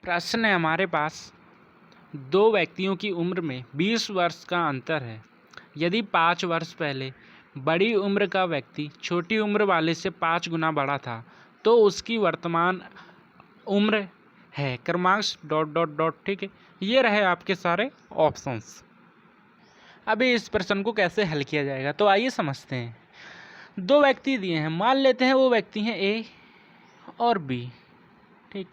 प्रश्न है हमारे पास, दो व्यक्तियों की उम्र में 20 वर्ष का अंतर है। यदि 5 वर्ष पहले बड़ी उम्र का व्यक्ति छोटी उम्र वाले से 5 गुना बड़ा था तो उसकी वर्तमान उम्र है क्रमांक ... ठीक है, ये रहे आपके सारे ऑप्शंस। अभी इस प्रश्न को कैसे हल किया जाएगा तो आइए समझते हैं। दो व्यक्ति दिए हैं, मान लेते हैं वो व्यक्ति हैं ए और बी। ठीक,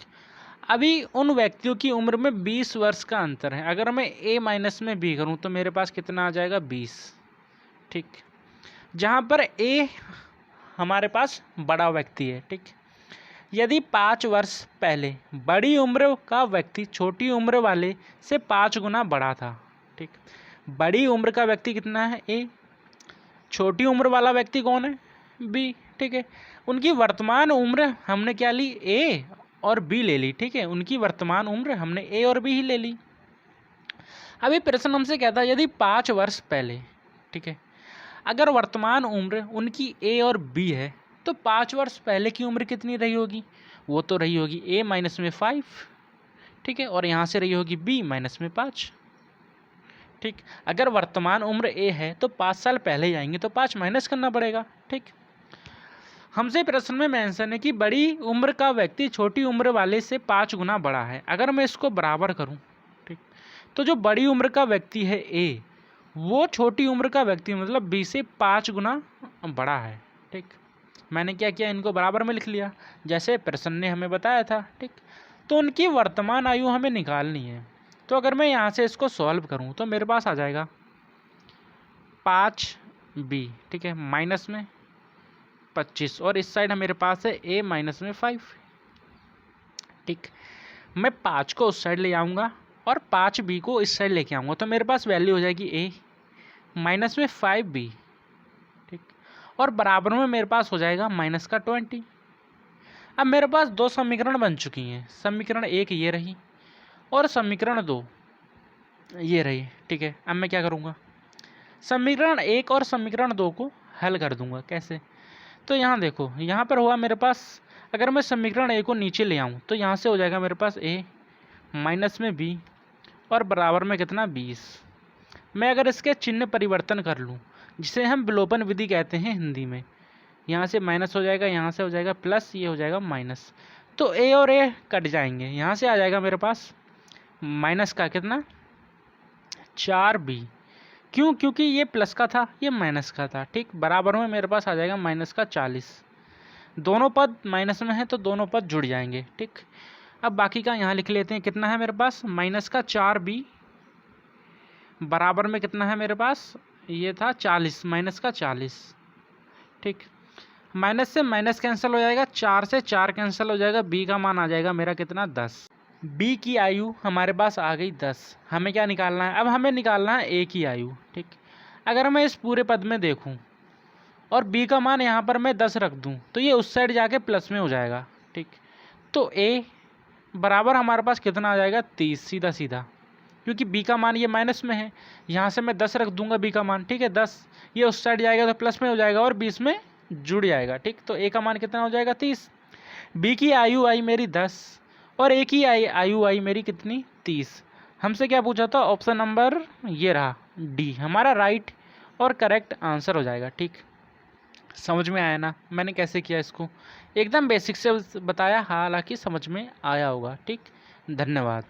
अभी उन व्यक्तियों की उम्र में 20 वर्ष का अंतर है। अगर मैं ए माइनस में बी करूं तो मेरे पास कितना आ जाएगा 20। ठीक, जहां पर ए हमारे पास बड़ा व्यक्ति है। ठीक, यदि 5 वर्ष पहले बड़ी उम्र का व्यक्ति छोटी उम्र वाले से 5 गुना बड़ा था। ठीक, बड़ी उम्र का व्यक्ति कितना है ए, छोटी उम्र वाला व्यक्ति कौन है बी। ठीक है, उनकी वर्तमान उम्र हमने क्या ली ए और बी ले ली। ठीक है, उनकी वर्तमान उम्र हमने ए और बी ही ले ली। अभी प्रश्न हमसे कहता है यदि 5 वर्ष पहले, ठीक है, अगर वर्तमान उम्र उनकी ए और बी है तो 5 वर्ष पहले की उम्र कितनी रही होगी? वो तो रही होगी ए माइनस में 5। ठीक है, और यहाँ से रही होगी बी माइनस में 5। ठीक, अगर वर्तमान उम्र ए है तो 5 साल पहले जाएंगे तो 5 माइनस करना पड़ेगा। ठीक, हमसे प्रश्न में मेंशन है कि बड़ी उम्र का व्यक्ति छोटी उम्र वाले से 5 गुना बड़ा है। अगर मैं इसको बराबर करूं, ठीक, तो जो बड़ी उम्र का व्यक्ति है ए, वो छोटी उम्र का व्यक्ति मतलब बी से 5 गुना बड़ा है। ठीक, मैंने क्या किया, इनको बराबर में लिख लिया जैसे प्रश्न ने हमें बताया था। ठीक, तो उनकी वर्तमान आयु हमें निकालनी है। तो अगर मैं यहाँ से इसको सॉल्व करूँ तो मेरे पास आ जाएगा 5b, ठीक है, माइनस में 25 और इस साइड मेरे पास है a माइनस में 5। ठीक, मैं 5 को उस साइड ले आऊँगा और 5b को इस साइड लेके आऊँगा तो मेरे पास वैल्यू हो जाएगी a माइनस में 5b। ठीक, और बराबर में मेरे पास हो जाएगा माइनस का 20। अब मेरे पास दो समीकरण बन चुकी हैं। समीकरण 1 ये रही और समीकरण 2 ये रही। ठीक है, अब मैं क्या करूँगा, समीकरण 1 और समीकरण 2 को हल कर दूंगा। कैसे? तो यहाँ देखो, यहाँ पर हुआ मेरे पास, अगर मैं समीकरण ए को नीचे ले आऊँ तो यहाँ से हो जाएगा मेरे पास ए माइनस में बी और बराबर में कितना 20। मैं अगर इसके चिन्ह परिवर्तन कर लूँ, जिसे हम विलोपन विधि कहते हैं हिंदी में, यहाँ से माइनस हो जाएगा, यहाँ से हो जाएगा प्लस, ये हो जाएगा माइनस, तो ए और ए कट जाएंगे। यहाँ से आ जाएगा मेरे पास माइनस का कितना 4b। क्यों? क्योंकि ये प्लस का था, ये माइनस का था। ठीक, बराबर में मेरे पास आ जाएगा माइनस का 40। दोनों पद माइनस में है तो दोनों पद जुड़ जाएंगे। ठीक, अब बाकी का यहाँ लिख लेते हैं। कितना है मेरे पास माइनस का 4b बराबर में कितना है मेरे पास, ये था 40, माइनस का 40। ठीक, माइनस से माइनस कैंसिल हो जाएगा, 4 से 4 कैंसिल हो जाएगा, b का मान आ जाएगा मेरा कितना 10। b की आयु हमारे पास आ गई 10। हमें क्या निकालना है, अब हमें निकालना है a की आयु। ठीक, अगर मैं इस पूरे पद में देखूं और b का मान यहाँ पर मैं 10 रख दूं तो ये उस साइड जाके प्लस में हो जाएगा। ठीक, तो a बराबर हमारे पास कितना आ जाएगा 30, सीधा सीधा, क्योंकि b का मान ये माइनस में है, यहाँ से मैं 10 रख दूंगा b का मान। ठीक है, 10 ये उस साइड जाएगा तो प्लस में हो जाएगा और 20 में जुड़ जाएगा। ठीक, तो a का मान कितना हो जाएगा 30। b की आयु आई मेरी 10 और a की आयु आई मेरी कितनी 30। हमसे क्या पूछा था, ऑप्शन नंबर ये रहा डी हमारा राइट और करेक्ट आंसर हो जाएगा। ठीक, समझ में आया ना मैंने कैसे किया इसको? एकदम बेसिक से बताया, हालांकि समझ में आया होगा। ठीक, धन्यवाद।